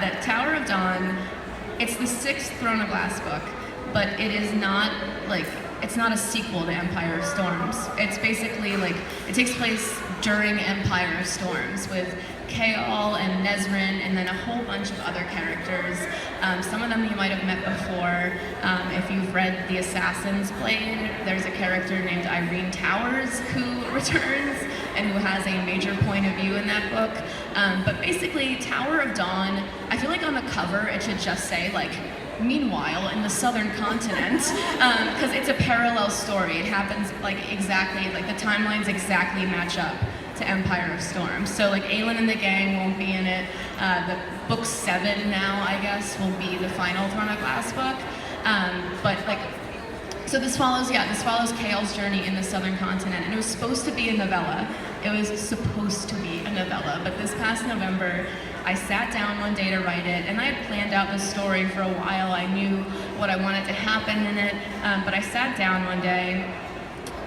that Tower of Dawn, it's the 6th Throne of Glass book, but it is not like, it's not a sequel to Empire of Storms. It's basically like, it takes place during Empire of Storms with Chaol and Nezrin and then a whole bunch of other characters. Some of them you might have met before. If you've read The Assassin's Blade, there's a character named Irene Towers who returns and who has a major point of view in that book. But basically, Tower of Dawn, I feel like on the cover it should just say like, meanwhile in the southern continent, because it's a parallel story. It happens like exactly, like the timelines exactly match up to Empire of Storms. So like Aelin and the gang won't be in it. The book 7 now, I guess, will be the final Throne of Glass book. But like, so this follows Chaol's journey in the southern continent, and it was supposed to be a novella. It was supposed to be a novella, but this past November, I sat down one day to write it, and I had planned out the story for a while. I knew what I wanted to happen in it, but I sat down one day,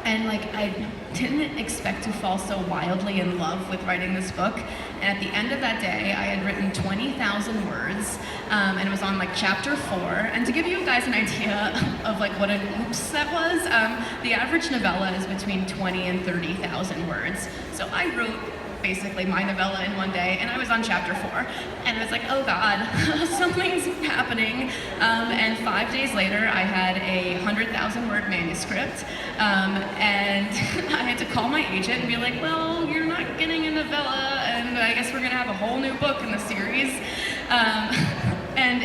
and like I didn't expect to fall so wildly in love with writing this book. And at the end of that day, I had written 20,000 words, and it was on like chapter 4. And to give you guys an idea of like what an oops that was, the average novella is between 20 and 30,000 words. So I wrote basically my novella in one day, and I was on chapter 4, and I was like, oh God, something's happening. And 5 days later, I had a 100,000 word manuscript, and I had to call my agent and be like, well, you're not getting a novella, and I guess we're gonna have a whole new book in the series. And